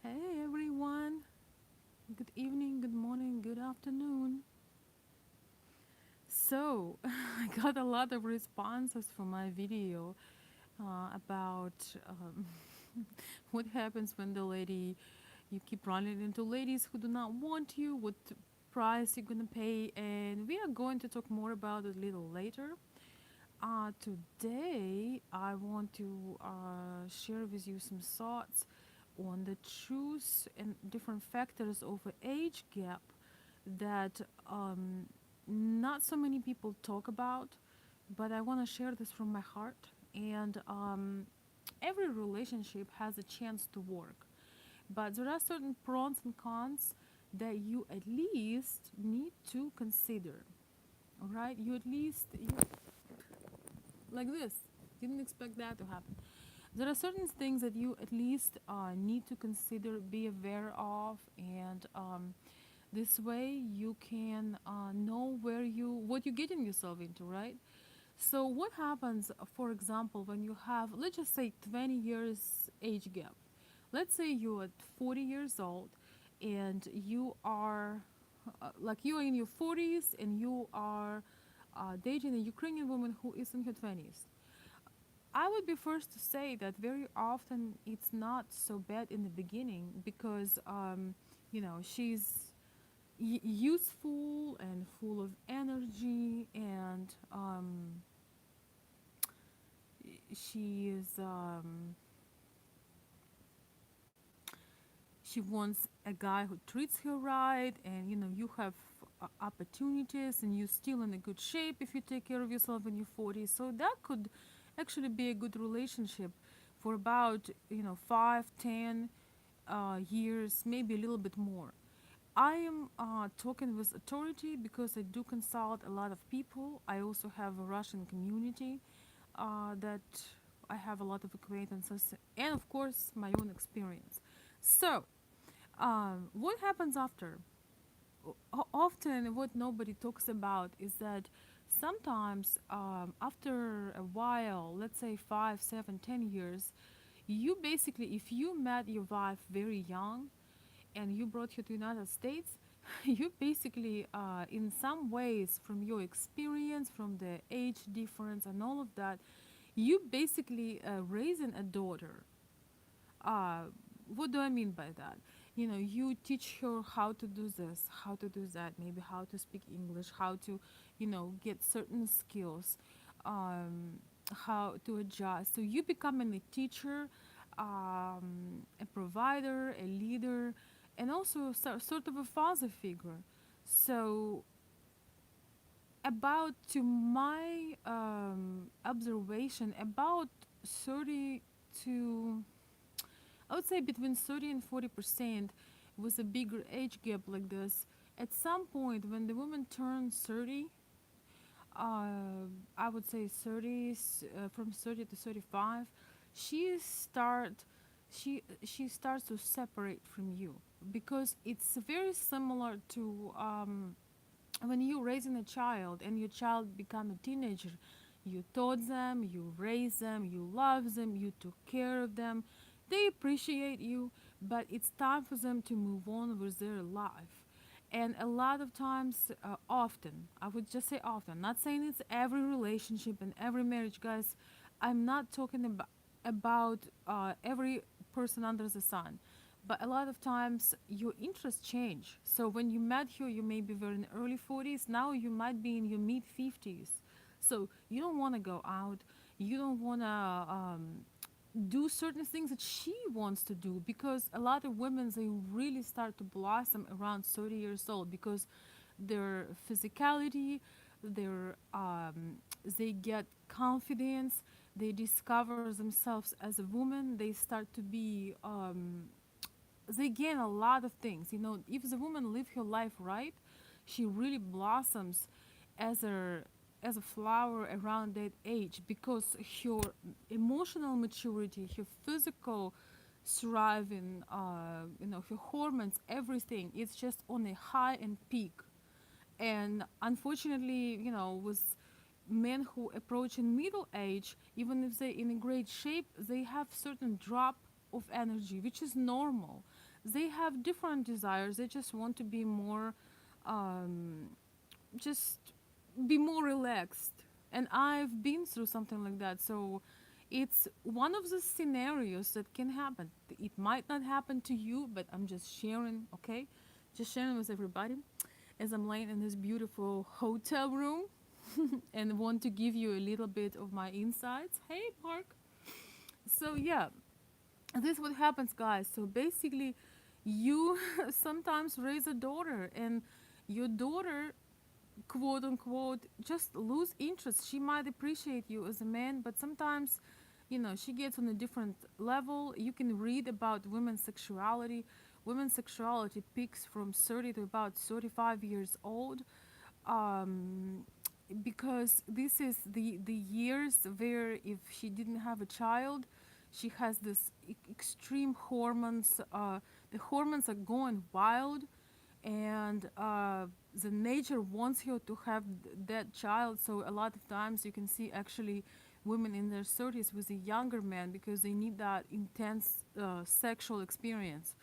Hey everyone, good evening, good morning, good afternoon. So, I got a lot of responses for my video about what happens when you keep running into ladies who do not want you, what price you're gonna pay, and we are going to talk more about it a little later. Today, I want to share with you some thoughts on the truth and different factors of an age gap that not so many people talk about, but I want to share this from my heart. And every relationship has a chance to work, but there are certain pros and cons that you at least need to consider. All right, you at least like this. Didn't expect that to happen. There are certain things that you at least need to consider, be aware of, and this way you can know what you're getting yourself into, right? So what happens, for example, when you have, let's just say, 20 years age gap. Let's say you're at 40 years old, and you are you're in your 40s, and you are dating a Ukrainian woman who is in her 20s. I would be first to say that very often it's not so bad in the beginning because she's useful and full of energy, and she is she wants a guy who treats her right, and you have opportunities, and you're still in a good shape if you take care of yourself in your 40s. So that could actually be a good relationship for about 5, 10 years, maybe a little bit more. I am talking with authority because I do consult a lot of people. I also have a Russian community that I have a lot of acquaintances, and of course my own experience. So what happens after? Often, what nobody talks about is that sometimes, after a while, let's say 5, 7, 10 years, you basically, if you met your wife very young and you brought her to the United States, you basically, in some ways, from your experience, from the age difference and all of that, you basically raising a daughter. uh, what do I mean by that? You teach her how to do this, how to do that, maybe how to speak English, how to, get certain skills, how to adjust. So you becoming a teacher, a provider, a leader, and also sort of a father figure. So, about to my observation, about 30 to I would say between 30 and 40% with a bigger age gap like this. At some point, when the woman turns 30, I would say 30s, from 30 to 35, she start she starts to separate from you, because it's very similar to when you're raising a child and your child become a teenager. You taught them, you raised them, you love them, you took care of them, they appreciate you, but it's time for them to move on with their life. And a lot of times, often, I would just say often, not saying it's every relationship and every marriage, guys. I'm not talking about every person under the sun, but a lot of times your interests change. So when you met her, you maybe were in early 40s. Now you might be in your mid 50s. So you don't want to go out. You don't want to do certain things that she wants to do, because a lot of women, they really start to blossom around 30 years old, because their physicality, their they get confidence, they discover themselves as a woman, they start to be they gain a lot of things. If the woman live her life right, she really blossoms as a flower around that age, because her emotional maturity, her physical thriving, her hormones, everything, it's just on a high and peak. And unfortunately, with men who approach in middle age, even if they're in a great shape, they have certain drop of energy, which is normal. they have different desires. They just want to be more, um, just be more relaxed. And I've been through something like that. So it's one of the scenarios that can happen. It might not happen to you, but I'm just sharing, okay? Just sharing with everybody as I'm laying in this beautiful hotel room and want to give you a little bit of my insights. Hey, Mark. So, yeah, this is what happens, guys. So, basically, you sometimes raise a daughter, and your daughter, quote unquote, just lose interest. She might appreciate you as a man, but sometimes, she gets on a different level. You can read about women's sexuality. Women's sexuality peaks from 30 to about 35 years old, um, because this is the years where if she didn't have a child, she has this extreme hormones. The hormones are going wild, and the nature wants her to have that child. So a lot of times you can see actually women in their 30s with a younger man because they need that intense sexual experience.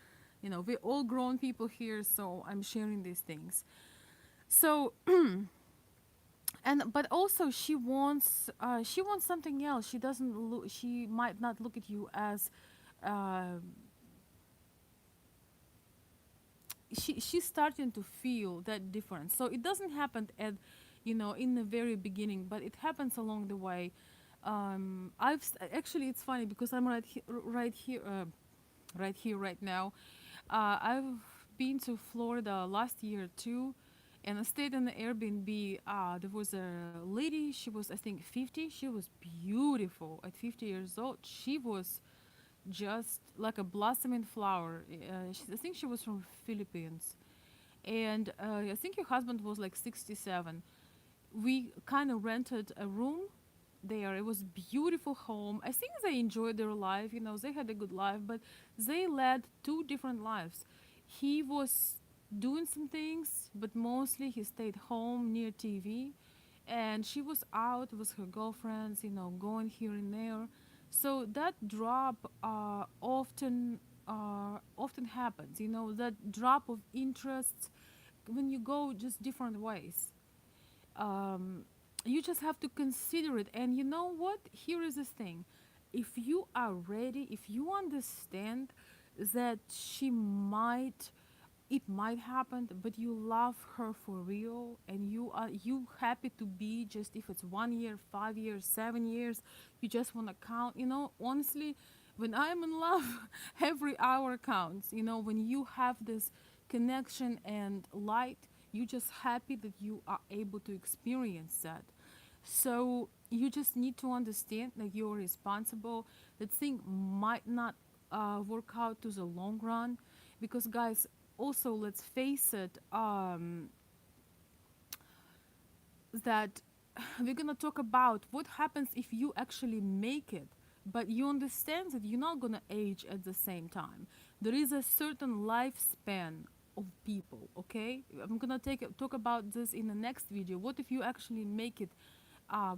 We're all grown people here, so I'm sharing these things. So and but also she wants something else. She might not look at you as uh, she's starting to feel that difference. So it doesn't happen at in the very beginning, but it happens along the way. Actually, it's funny because I'm right here right now. I've been to Florida last year too, and I stayed in the Airbnb. There was a lady. She was, I think, 50. She was beautiful at 50 years old. She was just like a blossoming flower. I think she was from Philippines, and I think her husband was like 67. We kind of rented a room there. It was beautiful home. I think they enjoyed their life. They had a good life, but they led two different lives. He was doing some things, but mostly he stayed home near TV, and she was out with her girlfriends, going here and there. So that drop often happens. That drop of interest when you go just different ways. um, you just have to consider it. And you know what? Here is this thing. If you are ready, if you understand that it might happen, but you love her for real, and you happy to be, just if it's 1 year, 5 years, 7 years, you just want to count. Honestly, when I'm in love, every hour counts. When you have this connection and light, you just happy that you are able to experience that. So you just need to understand that you're responsible. That thing might not work out to the long run, because guys, also let's face it, that we're gonna talk about what happens if you actually make it, but you understand that you're not gonna age at the same time. There is a certain lifespan of people. Okay, I'm gonna talk about this in the next video. What if you actually make it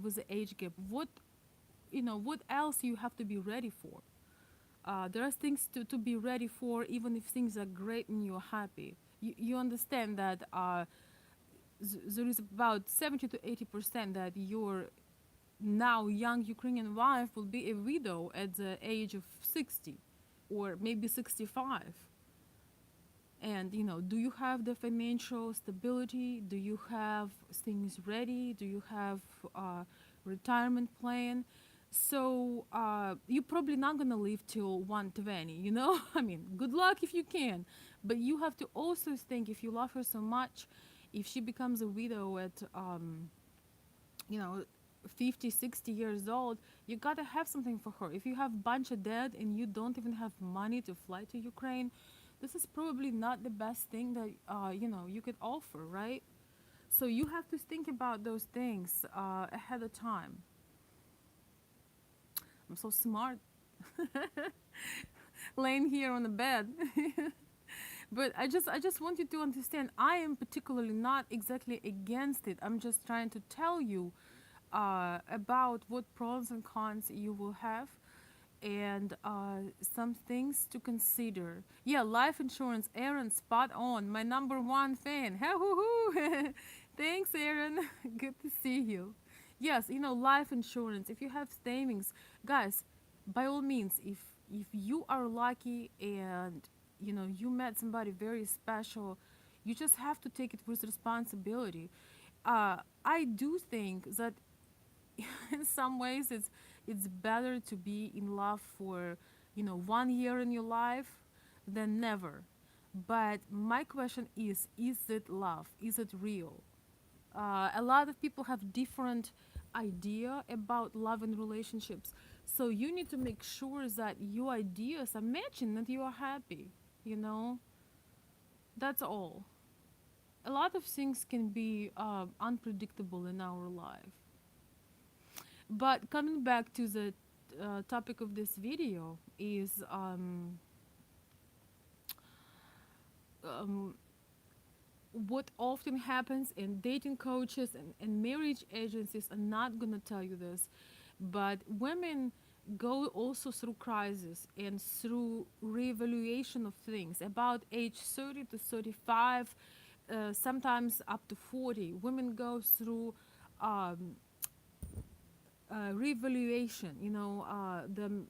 with the age gap? What else you have to be ready for? There are things to be ready for, even if things are great and you're happy. You understand that there is about 70 to 80% that your now young Ukrainian wife will be a widow at the age of 60 or maybe 65. And do you have the financial stability? Do you have things ready? Do you have a retirement plan? So you're probably not gonna live till 120. I mean, good luck if you can, but you have to also think, if you love her so much, if she becomes a widow at you know 50, 60 years old, you gotta have something for her. If you have bunch of debt and you don't even have money to fly to Ukraine, this is probably not the best thing that you could offer, right? So you have to think about those things ahead of time. I'm so smart, laying here on the bed. But I just want you to understand, I am particularly not exactly against it. I'm just trying to tell you about what pros and cons you will have. and some things to consider. Yeah, life insurance, Aaron, spot on. My number one fan. Hoo-hoo-hoo. Thanks, Aaron. Good to see you. Yes, life insurance. If you have savings, guys, by all means, if you are lucky and you met somebody very special, you just have to take it with responsibility. I do think that in some ways it's better to be in love for 1 year in your life than never. But my question is it love, is it real? A lot of people have different idea about love and relationships, so you need to make sure that your ideas are matching, that you are happy, you know that's all. A lot of things can be unpredictable in our life. But coming back to the topic of this video is um, what often happens in dating coaches and marriage agencies are not going to tell you this, but women go also through crisis and through reevaluation of things about age 30 to 35, sometimes up to 40. Women go through um, reevaluation, the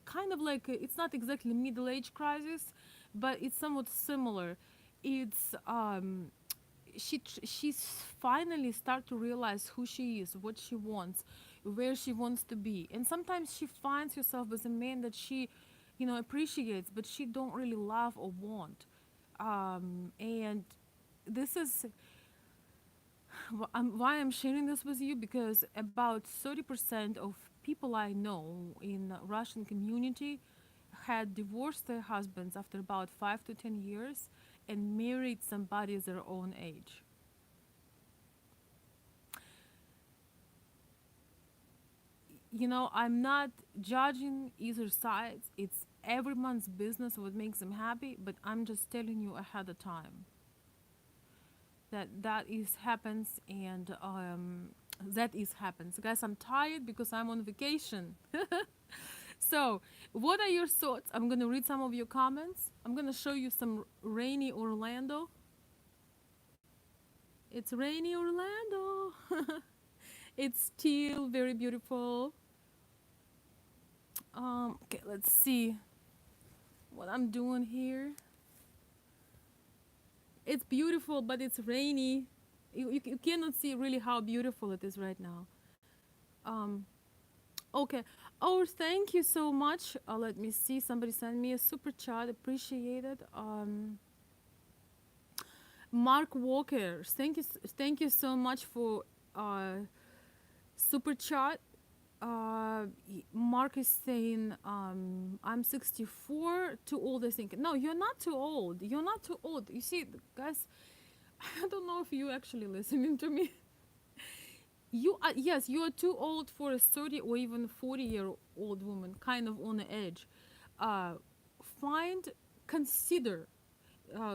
kind of like it's not exactly middle age crisis, but it's somewhat similar. It's she's finally start to realize who she is, what she wants, where she wants to be, and sometimes she finds herself with a man that she appreciates, but she don't really love or want. And this is why I'm sharing this with you, because about 30% of people I know in the Russian community had divorced their husbands after about 5 to 10 years and married somebody their own age. I'm not judging either side. It's everyone's business what makes them happy, but I'm just telling you ahead of time that is happens, and that is happens. Guys, I'm tired because I'm on vacation. So, what are your thoughts? I'm gonna read some of your comments. I'm gonna show you some rainy Orlando. It's rainy Orlando. It's still very beautiful. Okay, let's see what I'm doing here. It's beautiful, but it's rainy. You cannot see really how beautiful it is right now. Um, okay. Oh, thank you so much. Let me see. Somebody sent me a super chat. Appreciate it. Mark Walker, thank you so much for super chat. Mark is saying, I'm 64, too old, I think. No, you're not too old. You're not too old. You see, guys, I don't know if you actually listening to me. You are, yes, you are too old for a 30 or even 40-year-old woman, kind of on the edge. Uh, find, consider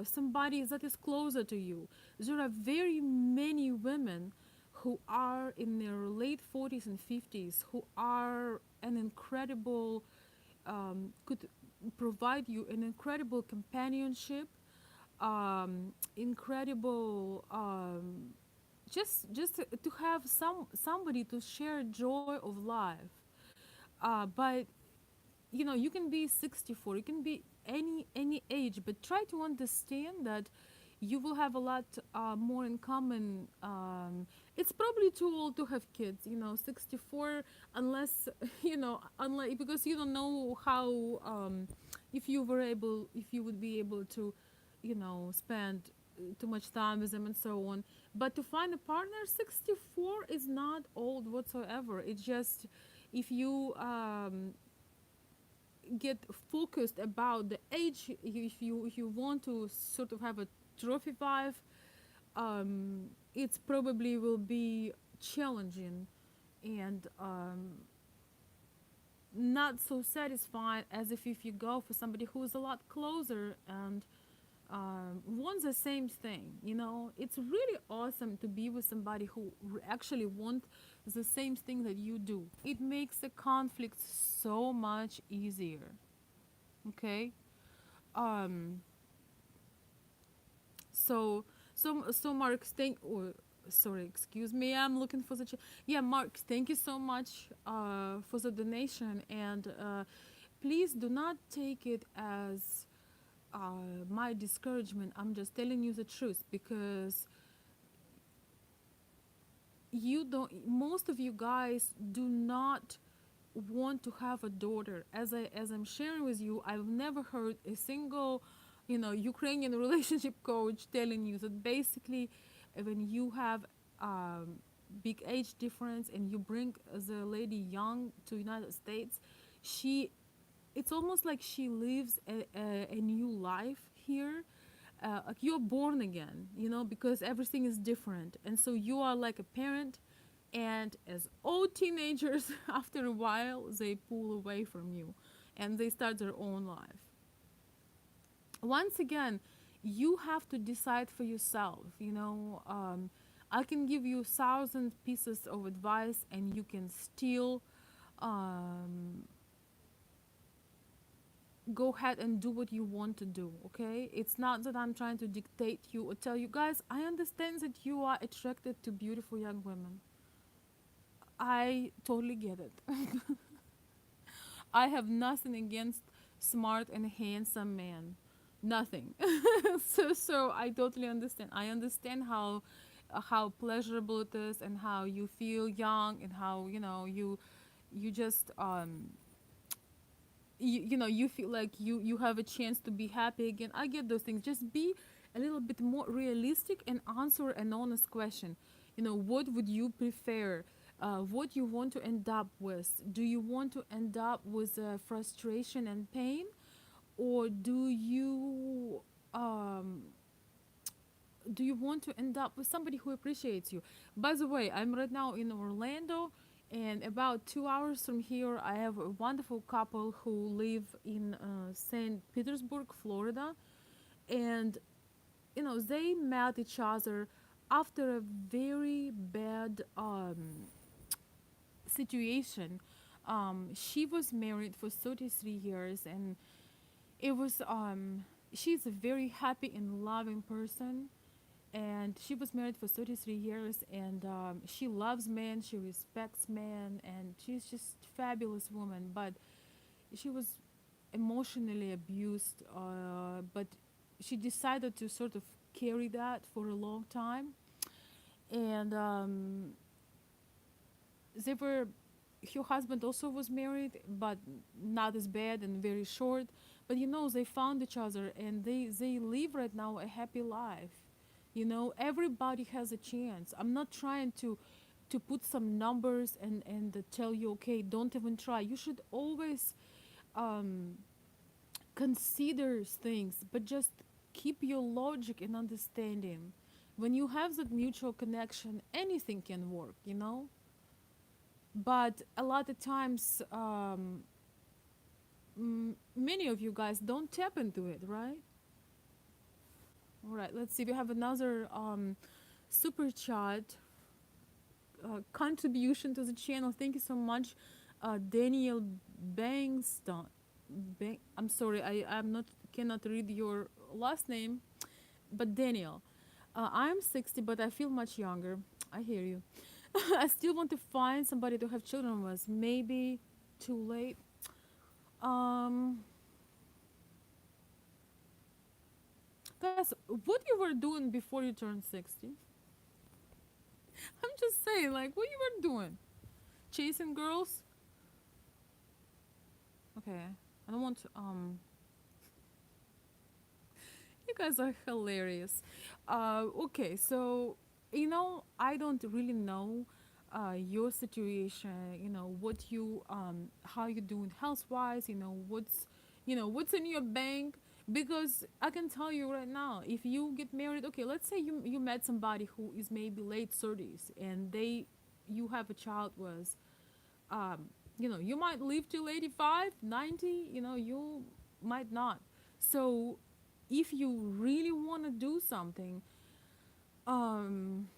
somebody that is closer to you. There are very many women who are in their late 40s and 50s who are an incredible, could provide you an incredible companionship, incredible, just to have somebody to share joy of life. But you can be 64, you can be any age, but try to understand that you will have a lot more in common. It's probably too old to have kids, 64, unless unless, because you don't know how, if you would be able to spend too much time with them and so on. But to find a partner, 64 is not old whatsoever. It's just, if you get focused about the age, if you want to sort of have a trophy wife, it's probably will be challenging and not so satisfied as if you go for somebody who is a lot closer and want the same thing. It's really awesome to be with somebody who actually want the same thing that you do. It makes the conflict so much easier. Okay. um so Mark, sorry, excuse me, I'm looking for the yeah, Mark, thank you so much for the donation. And please do not take it as my discouragement. I'm just telling you the truth, because you don't most of you guys do not want to have a daughter. As I'm sharing with you, I've never heard a single Ukrainian relationship coach telling you that basically when you have um, big age difference and you bring the lady young to United States, she it's almost like she lives a new life here. Like you're born again, because everything is different. And so you are like a parent, and as all teenagers, after a while, they pull away from you and they start their own life. Once again, you have to decide for yourself. I can give you 1,000 pieces of advice, and you can still um, go ahead and do what you want to do. Okay, it's not that I'm trying to dictate you or tell you guys. I understand that you are attracted to beautiful young women. I totally get it. I have nothing against smart and handsome men. Nothing. So I totally understand. I understand how pleasurable it is, and how you feel young, and how you just you feel like you have a chance to be happy again. I get those things. Just be a little bit more realistic and answer an honest question. What would you prefer? What you want to end up with? Do you want to end up with frustration and pain, or um, do you want to end up with somebody who appreciates you? By the way, I'm right now in Orlando, and about 2 hours from here, I have a wonderful couple who live in St. Petersburg, Florida. And they met each other after a very bad situation. She was married for 33 years, and it was she's a very happy and loving person. And she was married for 33 years, and she loves men, she respects men, and she's just fabulous woman. But she was emotionally abused, but she decided to sort of carry that for a long time. And they were her husband also was married, but not as bad and very short. But they found each other, and they live right now a happy life. Everybody has a chance. I'm not trying to put some numbers and tell you, okay, don't even try. You should always um, consider things, but just keep your logic and understanding. When you have that mutual connection, anything can work. But a lot of times, many of you guys don't tap into it, right? All right, let's see. We have another super chat contribution to the channel. Thank you so much, Daniel Bangston. I'm sorry, I'm not cannot read your last name, but Daniel. I'm 60, but I feel much younger. I hear you. I still want to find somebody to have children with. Maybe too late. Um, Guys, what you were doing before you turned 60? I'm just saying, like, what you were doing? Chasing girls? Okay, I don't want to. You guys are hilarious. Okay, so I don't really know your situation. What you how you doing health wise. What's in your bank. Because I can tell you right now, if you get married, okay, let's say you met somebody who is maybe late 30s, and you have a child with you might live till 85, 90. You might not. So if you really want to do something, um,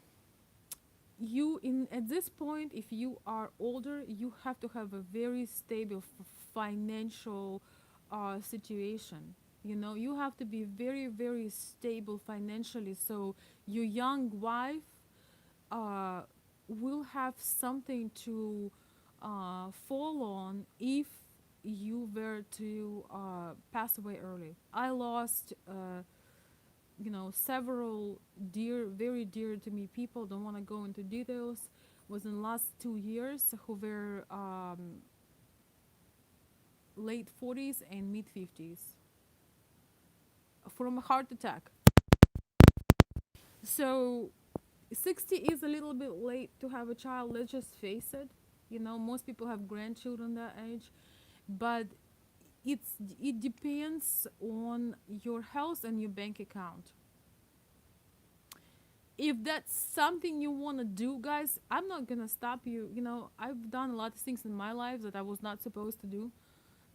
you in at this point, if you are older, you have to have a very stable financial situation. You know, you have to be very, very stable financially, so your young wife uh, will have something to fall on if you were to pass away early. I lost several dear, very dear to me people. Don't want to go into details. Was in the last 2 years who were late 40s and mid 50s from a heart attack. So 60 is a little bit late to have a child. Let's just face it. You know, most people have grandchildren that age, but it depends on your health and your bank account. If that's something you want to do, guys, I'm not gonna stop you. You know, I've done a lot of things in my life that I was not supposed to do.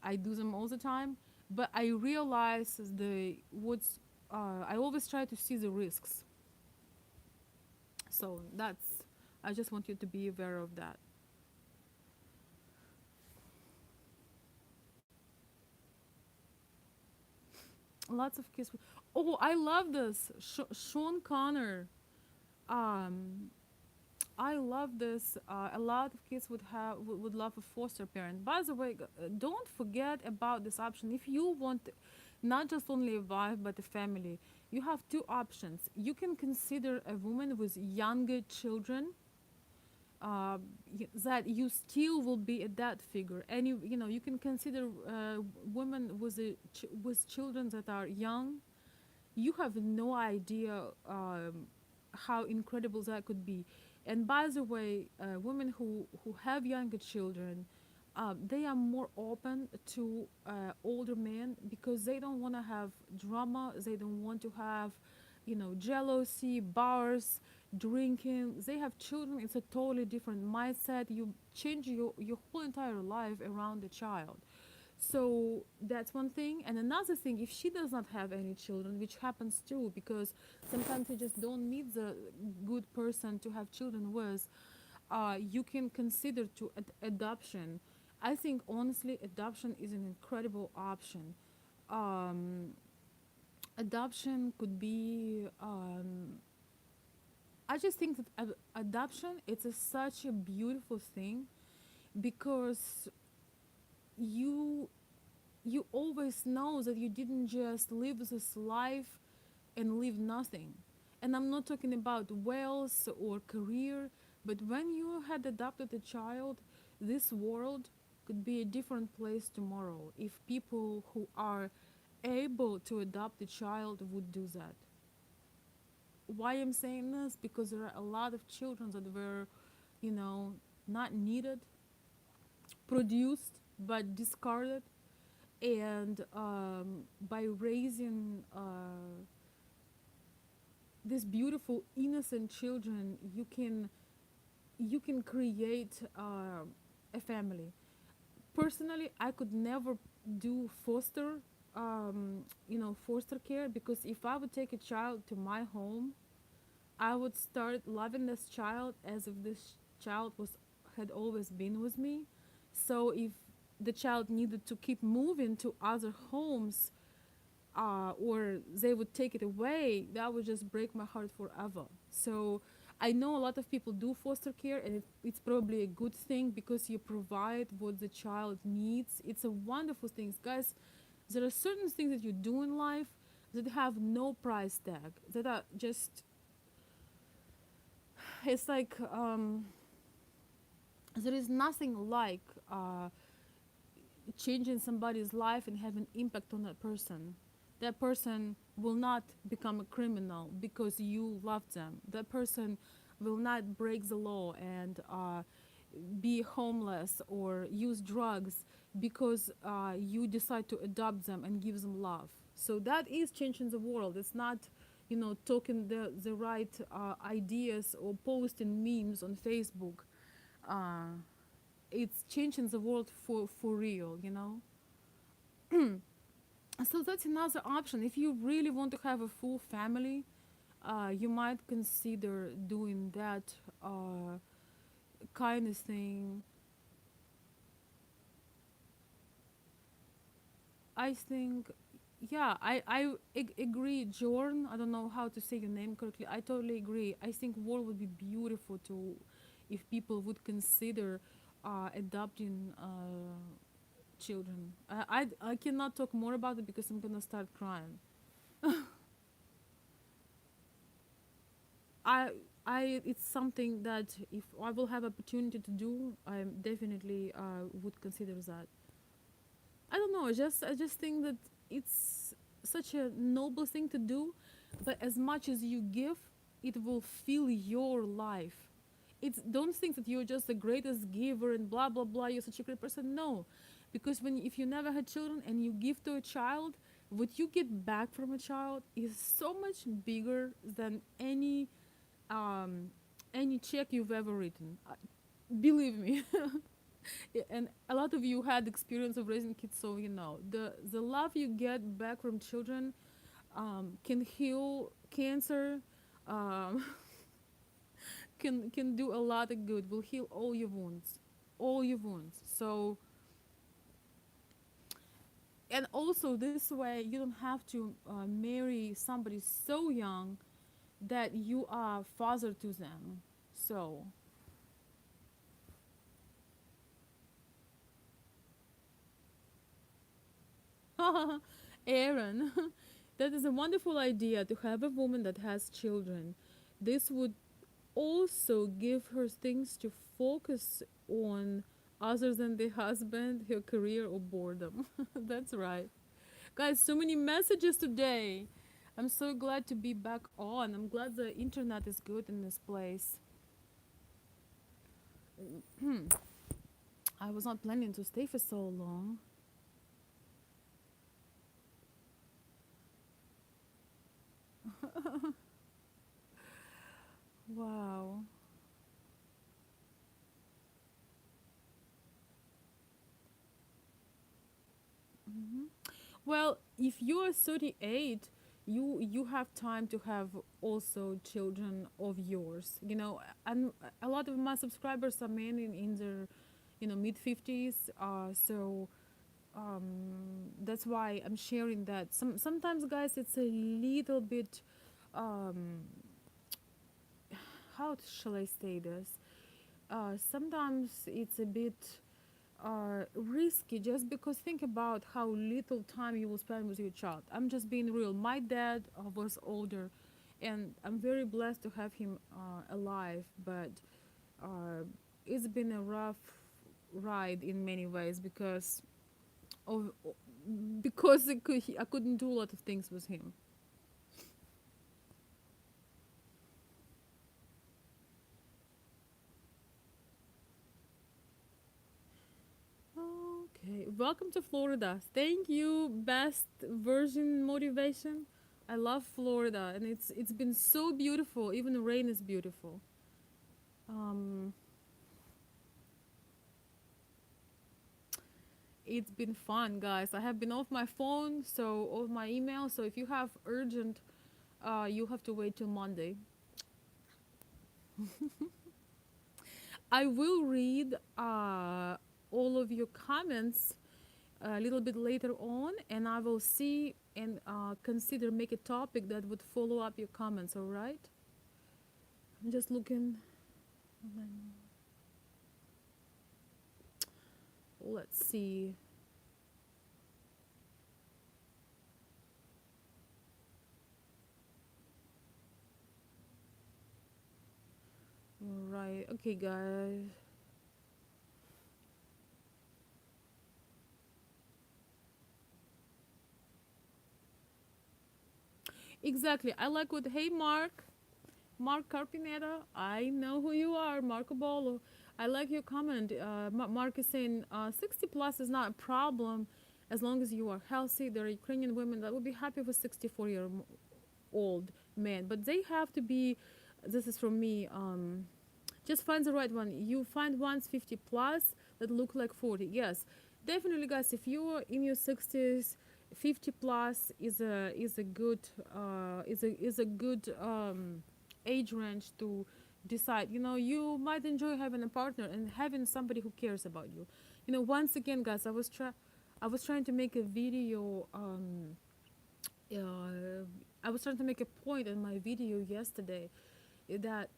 I do them all the time, but I realize the what's I always try to see the risks. So that's, I just want you to be aware of that. Lots of kids. Oh, I love this. Sean Connor. Um, I love this. A lot of kids would love a foster parent. By the way, don't forget about this option. If you want not just only a wife but a family, you have two options. You can consider a woman with younger children, uh, that you still will be a dad figure. And you can consider women with children that are young. You have no idea how incredible that could be. And by the way, women who have younger children, they are more open to older men because they don't want to have drama. They don't want to have, jealousy, bars, drinking. They have children. It's a totally different mindset. You change your whole entire life around the child. So that's one thing. And another thing, if she does not have any children, which happens too, because sometimes you just don't meet the good person to have children with, you can consider to adoption. I think honestly, adoption is an incredible option. Um, Adoption could be. I just think that adoption it's such a beautiful thing because you you always know that you didn't just live this life and leave nothing. And I'm not talking about wealth or career, but when you had adopted a child, this world could be a different place tomorrow if people who are able to adopt a child would do that. Why I'm saying this? Because there are a lot of children that were, you know, not needed, produced, but discarded. And by raising these beautiful innocent children, you can create a family. Personally, I could never do foster care, because if I would take a child to my home, I would start loving this child as if this child was had always been with me. So if the child needed to keep moving to other homes, or they would take it away, that would just break my heart forever. So I know a lot of people do foster care, and it's probably a good thing because you provide what the child needs. It's a wonderful thing, guys. There are certain things that you do in life that have no price tag, that are just, it's like, there is nothing like changing somebody's life and have an impact on that person. That person will not become a criminal because you love them. That person will not break the law and be homeless or use drugs because you decide to adopt them and give them love. So that is changing the world. It's not, talking the right ideas or posting memes on Facebook. Uh, it's changing the world for real. So that's another option. If you really want to have a full family, you might consider doing that uh, kind of thing. I think, yeah, agree, Jorn. I don't know how to say your name correctly. I totally agree. I think world would be beautiful to, if people would consider adopting children. I cannot talk more about it because I'm gonna start crying. I it's something that if I will have opportunity to do, I definitely would consider that. I don't know. I just think that it's such a noble thing to do, but as much as you give, it will fill your life. It's don't think that you're just the greatest giver and blah blah blah. You're such a great person. No, because when if you never had children and you give to a child, what you get back from a child is so much bigger than um, any check you've ever written. Believe me. Yeah, and a lot of you had experience of raising kids, so you know the love you get back from children can heal cancer, um, can do a lot of good. Will heal all your wounds. So and also this way you don't have to marry somebody so young that you are father to them. So Aaron, that is a wonderful idea to have a woman that has children. This would also give her things to focus on other than the husband, her career, or boredom. That's right. Guys, so many messages today. I'm so glad to be back on. I'm glad the internet is good in this place. I was not planning to stay for so long. Wow. Hmm. Well, if you are 38, you have time to have also children of yours. You know, and a lot of my subscribers are men in their, mid 50s. So that's why I'm sharing that. Sometimes, guys, it's a little bit. Um, how shall I say this? Sometimes it's a bit risky just because think about how little time you will spend with your child. I'm just being real. My dad was older, and I'm very blessed to have him alive, but uh, it's been a rough ride in many ways of because I couldn't do a lot of things with him. Okay, welcome to Florida. Thank you, best version motivation. I love Florida, and it's been so beautiful. Even the rain is beautiful. Um, it's been fun, guys. I have been off my phone, so off my email. So if you have urgent, you have to wait till Monday. I will read all of your comments a little bit later on, and I will see and consider make a topic that would follow up your comments. All right? I'm just looking. Let's see. All right. Okay, guys. Exactly. I like what. Hey, Mark. Mark Carpineta. I know who you are, Marco Bolo. I like your comment. Mark is saying 60 plus is not a problem as long as you are healthy. There are Ukrainian women that would be happy with 64-year-old men, but they have to be. This is from me. Just find the right one. You find ones 50 plus that look like 40. Yes, definitely, guys. If you're in your 60s, 50 plus is a good is a good age range to decide. You know, you might enjoy having a partner and having somebody who cares about you. You know, once again, guys, I was trying to make a video. I was trying to make a point in my video yesterday that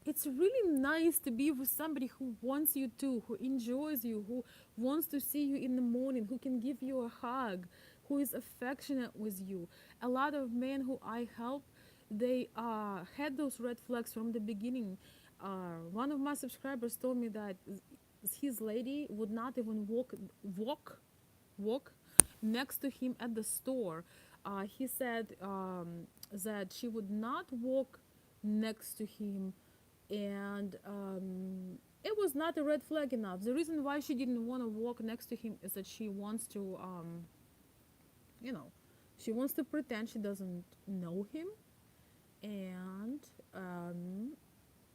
it's really nice to be with somebody who wants you to, who enjoys you, who wants to see you in the morning, who can give you a hug, who is affectionate with you. A lot of men who I help, they had those red flags from the beginning. One of my subscribers told me that his lady would not even walk, walk next to him at the store. He said that she would not walk next to him, and it was not a red flag enough. The reason why she didn't want to walk next to him is that she wants to, you know, she wants to pretend she doesn't know him, and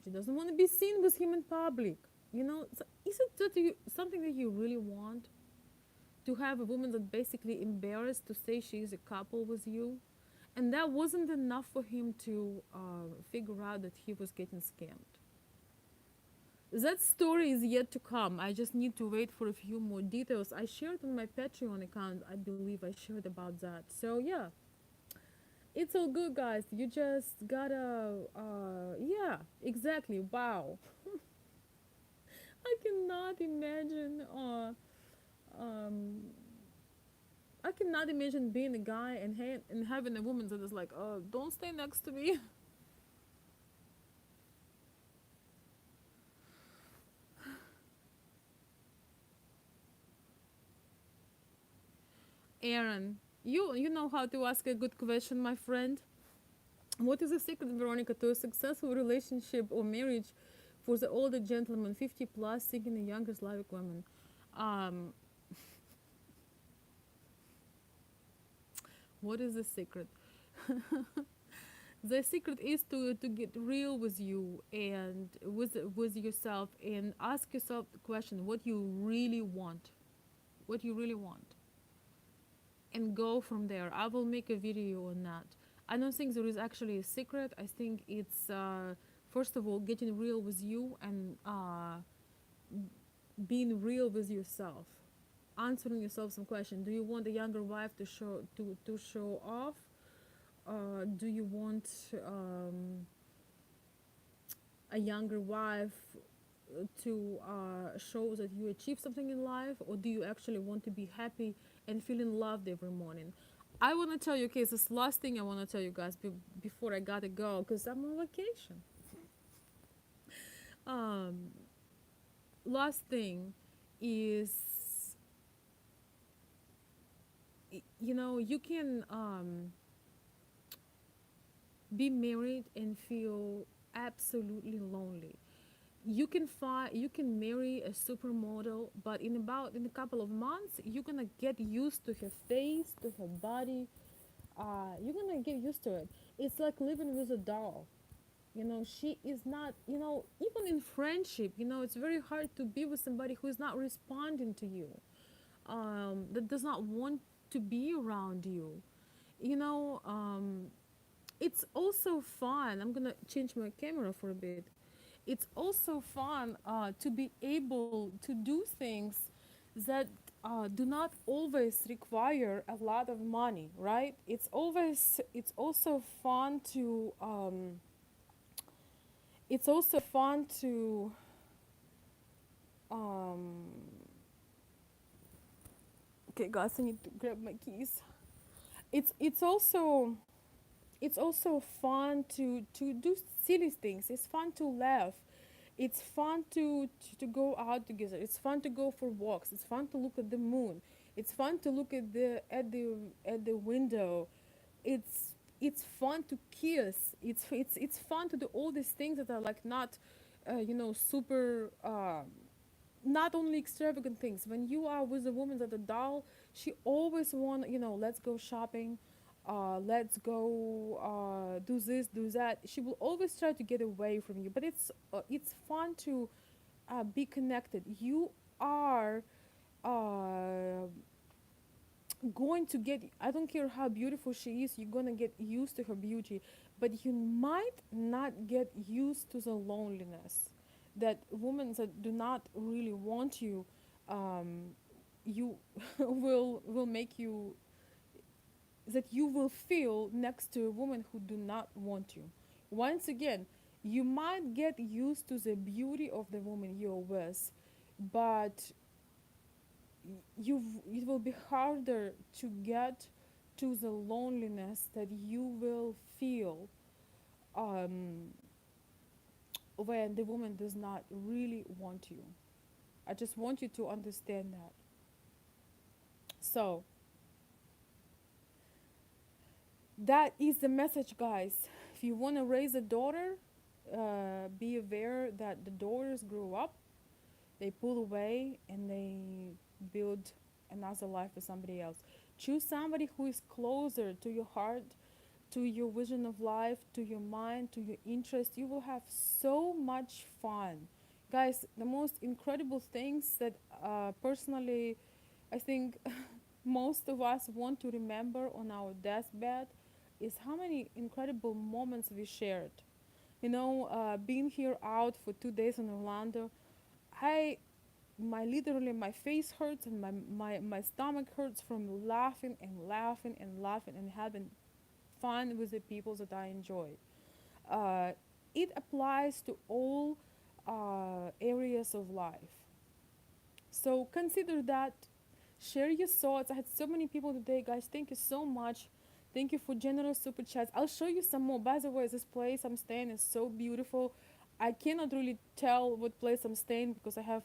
she doesn't want to be seen with him in public. You know, so is it something that you really want? To have a woman that basically embarrassed to say she's a couple with you, and that wasn't enough for him to figure out that he was getting scammed. That story is yet to come. I just need to wait for a few more details. I shared on my Patreon account. I believe I shared about that. So yeah, it's all good, guys. You just gotta, yeah, exactly. Wow, I cannot imagine. Um, I cannot imagine being a guy and and having a woman that is like, don't stay next to me. Aaron, you know how to ask a good question, my friend. What is the secret, Veronica, to a successful relationship or marriage for the older gentleman, 50 plus, seeking a younger Slavic woman? Um, what is the secret? The secret is to get real with you and with yourself, and ask yourself the question what you really want, what you really want, and go from there. I will make a video on that. I don't think there is actually a secret. I think it's first of all getting real with you, and being real with yourself, answering yourself some questions. Do you want a younger wife to show off? Do you want a younger wife to show that you achieve something in life, or do you actually want to be happy and feeling loved every morning? I want to tell you, okay, this last thing I want to tell you guys before I gotta go because I'm on vacation. Um, Last thing is, you know, you can be married and feel absolutely lonely. You can marry a supermodel, but in a couple of months you're gonna get used to her face, to her body. You're gonna get used to it. It's like living with a doll. You know, she is not, you know, even in friendship, you know, it's very hard to be with somebody who is not responding to you, that does not want to be around you. You know, it's also fun. I'm gonna change my camera for a bit. It's also fun to be able to do things that do not always require a lot of money, right? It's also fun to it's also fun to um okay guys, I need to grab my keys. It's it's also fun to do silly things. It's fun to laugh. It's fun to go out together. It's fun to go for walks. It's fun to look at the moon. It's fun to look at the window. It's fun to kiss. It's fun to do all these things that are like not you know, super not only extravagant things. When you are with a woman that a doll, she always want, you know, let's go shopping, let's go do this, do that. She will always try to get away from you, but it's fun to be connected. You are uh, going to get, I don't care how beautiful she is, you're gonna get used to her beauty, but you might not get used to the loneliness that women that do not really want you, um, you will make you, that you will feel next to a woman who do not want you. Once again, you might get used to the beauty of the woman you're with, but you, it will be harder to get to the loneliness that you will feel, um, when the woman does not really want you. I just want you to understand that. So that is the message, guys. If you want to raise a daughter, be aware that the daughters grow up, they pull away, and they build another life for somebody else. Choose somebody who is closer to your heart, to your vision of life, to your mind, to your interest. You will have so much fun. Guys, the most incredible things that, personally, I think most of us want to remember on our deathbed is how many incredible moments we shared. Being here out for 2 days in Orlando, I my literally my face hurts and my stomach hurts from laughing and laughing and laughing and having fun with the people that I enjoy. Uh, it applies to all areas of life. So consider that. Share your thoughts. I had so many people today, guys. Thank you so much. Thank you for generous super chats. I'll show you some more. By the way, this place I'm staying is so beautiful. I cannot really tell what place I'm staying because I have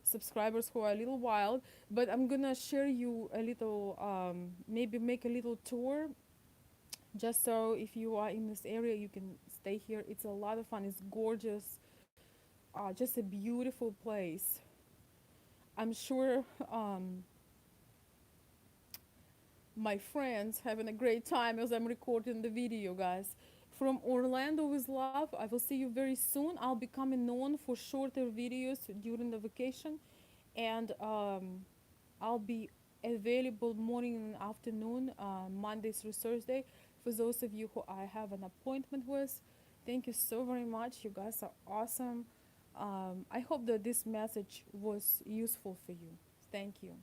subscribers who are a little wild, but I'm gonna share you a little, maybe make a little tour, just so if you are in this area, you can stay here. It's a lot of fun. It's gorgeous. Just a beautiful place. I'm sure, my friends having a great time as I'm recording the video, guys. From Orlando with love. I will see you very soon. I'll be coming on for shorter videos during the vacation, and I'll be available morning and afternoon, Monday through Thursday, for those of you who I have an appointment with. Thank you so very much. You guys are awesome. I hope that this message was useful for you. Thank you.